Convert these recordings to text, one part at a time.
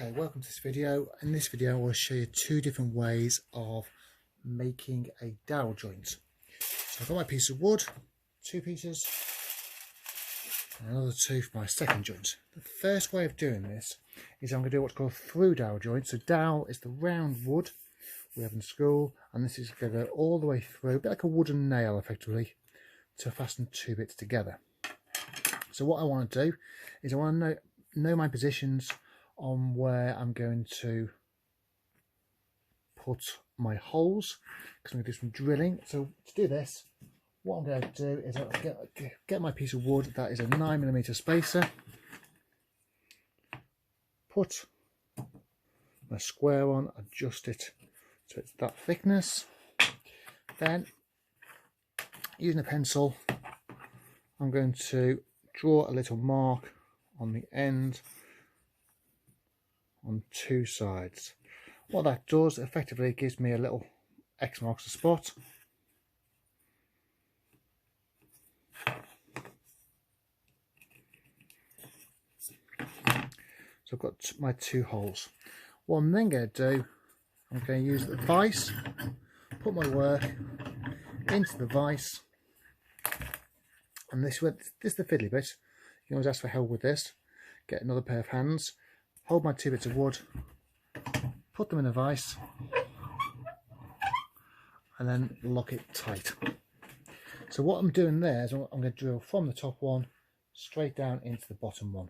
Okay, welcome to this video. In this video I will show you two different ways of making a dowel joint. So I've got my piece of wood, two pieces, and another two for my second joint. The first way of doing this is I'm going to do what's called a through dowel joint. So dowel is the round wood we have in school, and this is going to go all the way through, a bit like a wooden nail effectively, to fasten two bits together. So what I want to do is I want to know my positions on where I'm going to put my holes, because I'm going to do some drilling. So to do this, what I'm going to do is I'll get my piece of wood that is a 9mm spacer, put my square on, adjust it so it's that thickness. Then using a pencil I'm going to draw a little mark on the end on two sides. What that does effectively gives me a little X marks the spot. So I've got my two holes. What I'm then going to do, I'm going to use the vise, put my work into the vise, and this is the fiddly bit. You can always ask for help with this. Get another pair of hands, hold my two bits of wood, put them in a vise, and then lock it tight. So what I'm doing there is I'm going to drill from the top one straight down into the bottom one.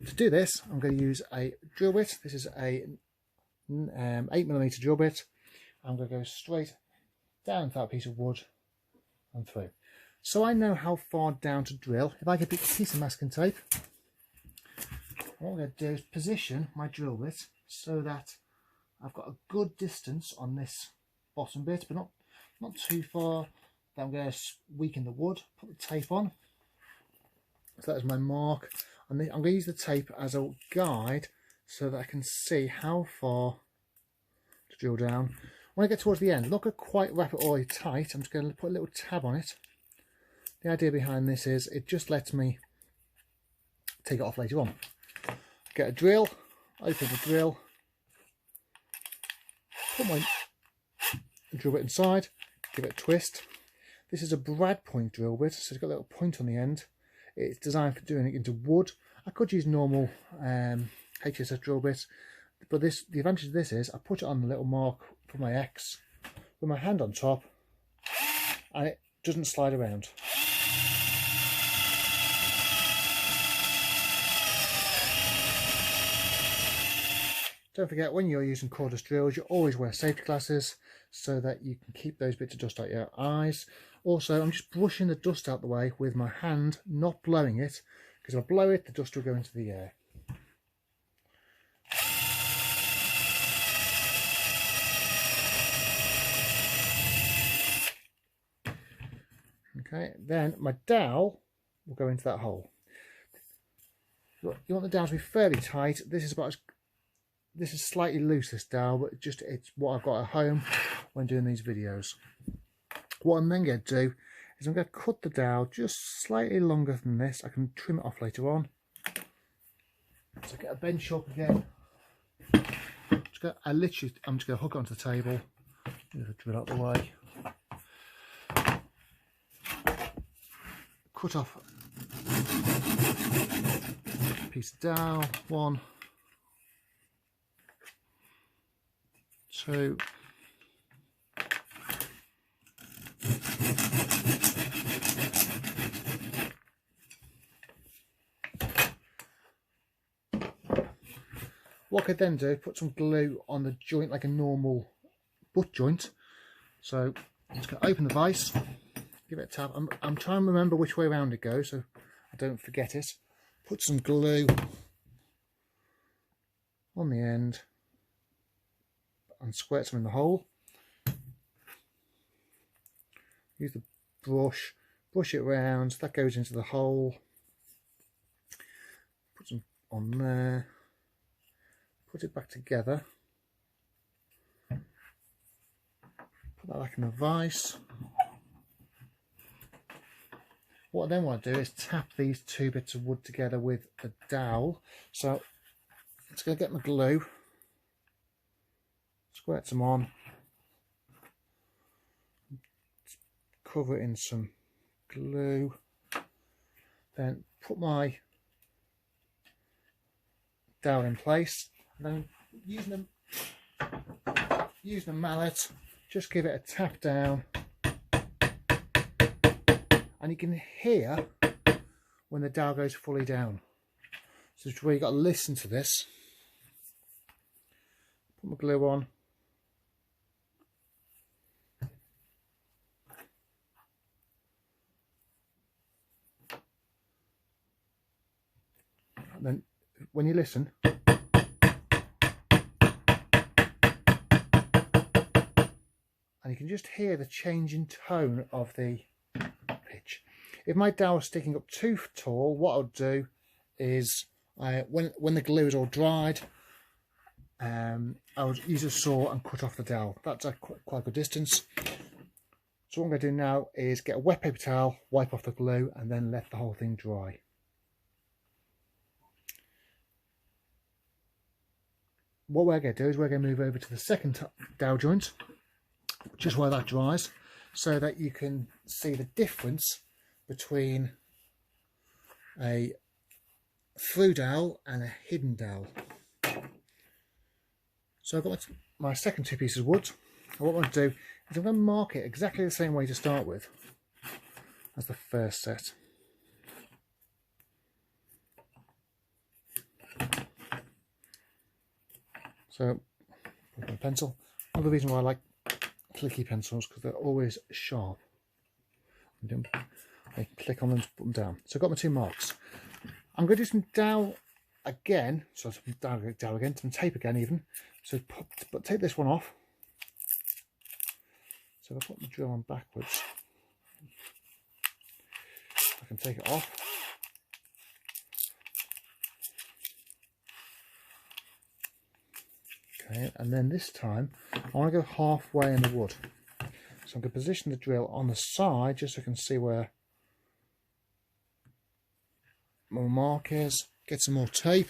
To do this, I'm going to use a drill bit. This is a 8mm drill bit. I'm going to go straight down that piece of wood and through. So I know how far down to drill. If I get a piece of masking tape, what I'm going to do is position my drill bit so that I've got a good distance on this bottom bit, but not too far. Then I'm going to weaken the wood, put the tape on. So that is my mark. And I'm going to use the tape as a guide so that I can see how far to drill down. When I get towards the end, not going to quite wrap it all tight. I'm just going to put a little tab on it. The idea behind this is it just lets me take it off later on. Get a drill, open the drill, put my drill bit inside, give it a twist. This is a brad point drill bit, so it's got a little point on the end. It's designed for doing it into wood. I could use normal HSS drill bits, but the advantage of this is I put it on the little mark for my X with my hand on top, and it doesn't slide around. Don't forget, when you're using cordless drills, you always wear safety glasses so that you can keep those bits of dust out your eyes. Also, I'm just brushing the dust out the way with my hand, not blowing it, because if I blow it, the dust will go into the air. Okay, then my dowel will go into that hole. You want the dowel to be fairly tight. This is slightly loose, this dowel, but it's what I've got at home when doing these videos. What I'm then going to do is I'm going to cut the dowel just slightly longer than this. I can trim it off later on. So get a bench up again. I'm just going to hook it onto the table. Move the drill out the way. Cut off a piece of dowel. 1, 2, what I could then do, put some glue on the joint like a normal butt joint. So I'm just going to open the vise, give it a tap. I'm trying to remember which way around it goes so I don't forget it. Put some glue on the end and squirt some in the hole. Use the brush it around, that goes into the hole. Put some on there, put it back together, put that back in the vise. What I then want to do is tap these two bits of wood together with the dowel. So just going to get my glue, squirt some on, cover it in some glue, then put my dowel in place, and then using a mallet, just give it a tap down, and you can hear when the dowel goes fully down. So it's where you've got to listen to this. Put my glue on. And then when you listen, and you can just hear the change in tone of the pitch. If my dowel is sticking up too tall, what I'll do is when the glue is all dried, I would use a saw and cut off the dowel. That's quite a good distance. So what I'm going to do now is get a wet paper towel, wipe off the glue, and then let the whole thing dry. What we're going to do is we're going to move over to the second dowel joint, just while that dries, so that you can see the difference between a through dowel and a hidden dowel. So I've got my second 2 pieces of wood, and what I'm going to do is I'm going to mark it exactly the same way to start with as the first set. So with my pencil. Another reason why I like clicky pencils, because they're always sharp. I click on them to put them down. So I've got my 2 marks. I'm going to do some dowel again, so some dowel again, some tape again even. So take this one off. So if I put the drill on backwards, I can take it off. Okay, and then this time I want to go halfway in the wood. So I'm going to position the drill on the side just so I can see where my mark is. Get some more tape.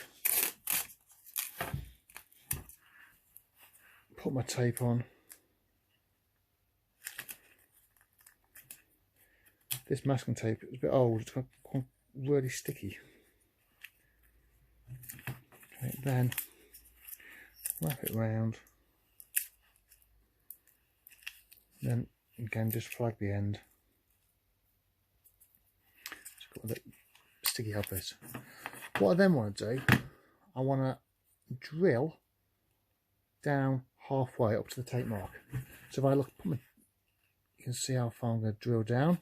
Put my tape on. This masking tape is a bit old, it's quite really sticky. Okay, then wrap it round. Then again, just flag the end. Just got a bit sticky up bit. What I then want to do, I want to drill down halfway up to the tape mark. So if I look, you can see how far I'm going to drill down.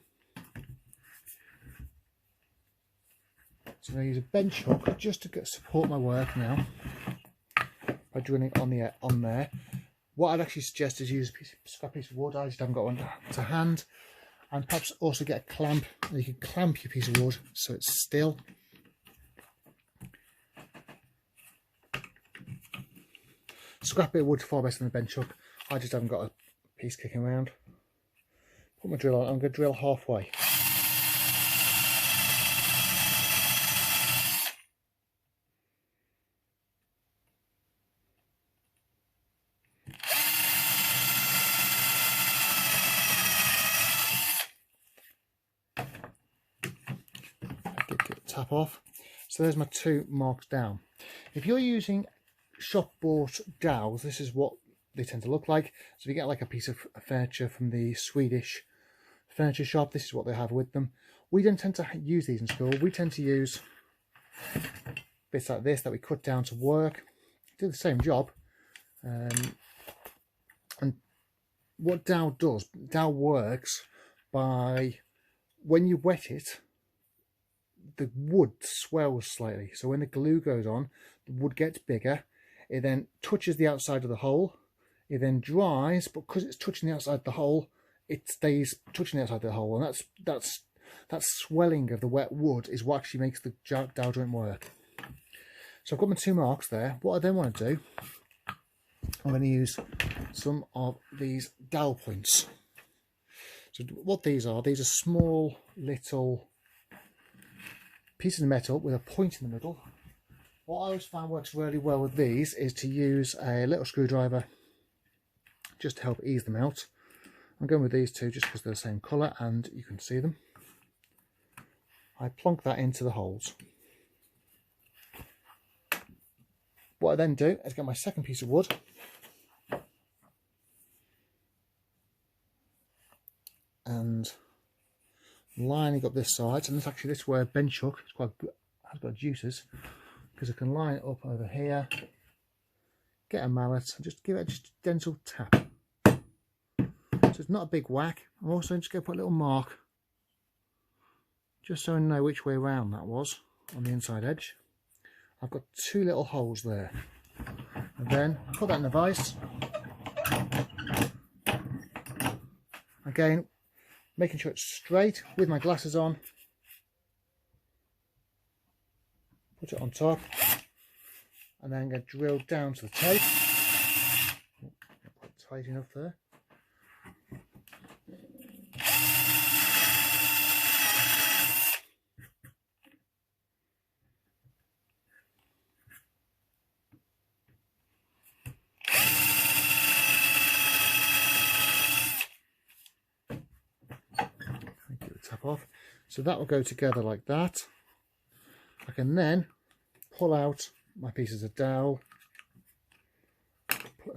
So I'm going to use a bench hook just to support my work now by drilling on there. What I'd actually suggest is use a scrap piece of wood. I just haven't got one to hand, and perhaps also get a clamp. You can clamp your piece of wood so it's still. Scrap bit of wood far better than the bench hook. I just haven't got a piece kicking around. Put my drill on. I'm going to drill halfway. Get the tap off. So there's my 2 marks down. If you're using shop bought dowels, this is what they tend to look like. So if you get like a piece of furniture from the Swedish furniture shop, this is what they have with them. We don't tend to use these in school. We tend to use bits like this that we cut down to work, do the same job. And what dowel does, dowel works by, when you wet it, the wood swells slightly. So when the glue goes on, the wood gets bigger. It then touches the outside of the hole. It then dries, but because it's touching the outside of the hole, it stays touching the outside of the hole, and that swelling of the wet wood is what actually makes the dowel joint work. So I've got my 2 marks there. What I then want to do, I'm going to use some of these dowel points. So what these are small little pieces of metal with a point in the middle. What I always find works really well with these is to use a little screwdriver just to help ease them out. I'm going with these two just because they're the same colour and you can see them. I plonk that into the holes. What I then do is get my second piece of wood and lining up this side, and this is where a bench hook is quite good, has got juices, because I can line it up over here, get a mallet and just give it just a gentle tap. So it's not a big whack. I'm also just going to put a little mark just so I know which way around that was on the inside edge. I've got two little holes there, and then put that in the vise. Again, making sure it's straight with my glasses on. Put it on top, and then I'm going to drill down to the tape. Not quite tight enough there. Tap off. So that will go together like that. I can then pull out my pieces of dowel,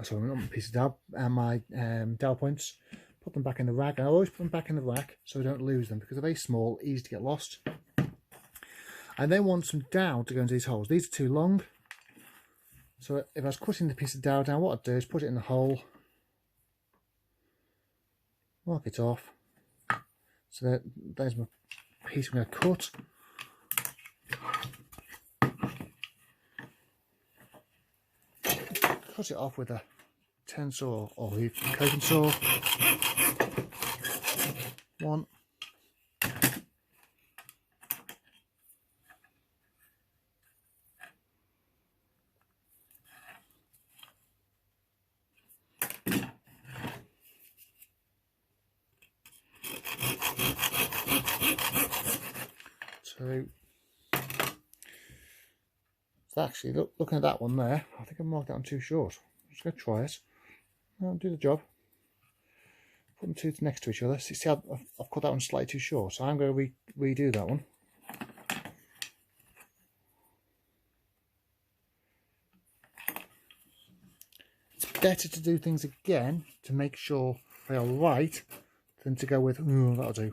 sorry, not my pieces of dowel, and my dowel points, put them back in the rack. I always put them back in the rack so I don't lose them because they're very small, easy to get lost. I then want some dowel to go into these holes. These are too long, so if I was cutting the piece of dowel down, what I'd do is put it in the hole, mark it off. So there's my piece I'm going to cut. Cut it off with a 10 saw or coping saw. One. So actually, looking at that one there, I think I marked that one too short. I'm just going to try it. I'll do the job. Put them two next to each other. See how I've cut that one slightly too short, so I'm going to redo that one. It's better to do things again to make sure they are right than to go with, oh, that'll do.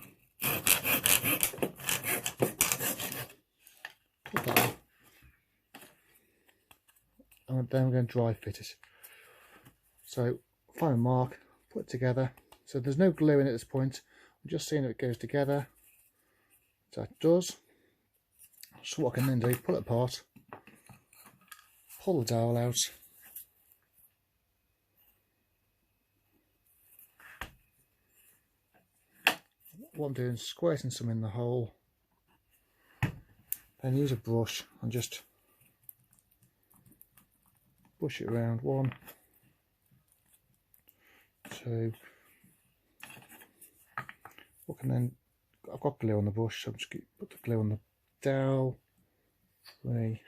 Put that on. And then I'm going to dry fit it. So find a mark, put it together. So there's no glue in at this point. I'm just seeing if it goes together. So it does. So what I can then do, pull it apart, pull the dowel out. What I'm doing is squirting some in the hole. Then use a brush and just push it around. 1, 2. What can then? I've got glue on the brush, so I'm just going to put the glue on the dowel. 3,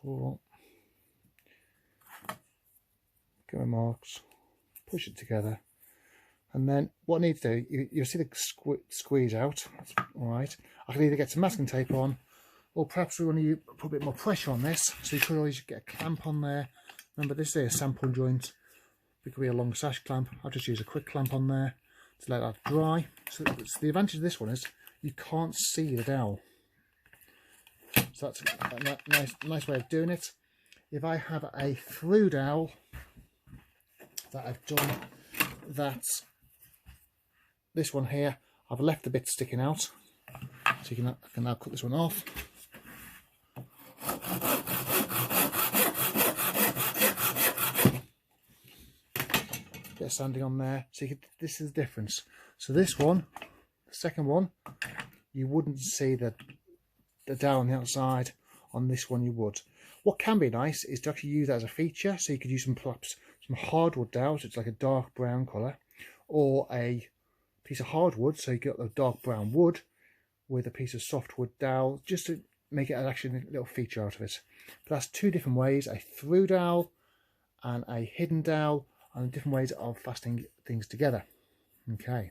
4. Get my marks. Push it together. And then what I need to do, you'll see the squeeze out. That's all right. I can either get some masking tape on, or perhaps we want to put a bit more pressure on this. So you could always get a clamp on there. Remember, this is a sample joint. It could be a long sash clamp. I'll just use a quick clamp on there to let that dry. So the advantage of this one is you can't see the dowel. So that's a nice way of doing it. If I have a through dowel that I've done, that's this one here, I've left the bit sticking out, so I can now cut this one off. Bit of sanding on there, so this is the difference. So this one, the second one, you wouldn't see the dowel on the outside. On this one you would. What can be nice is to actually use that as a feature, so you could use perhaps some hardwood dowel, so it's like a dark brown colour, or a piece of hardwood, so you get the dark brown wood, with a piece of softwood dowel, just to make it actually a little feature out of it. But that's two different ways, a through dowel and a hidden dowel, and different ways of fastening things together. Okay,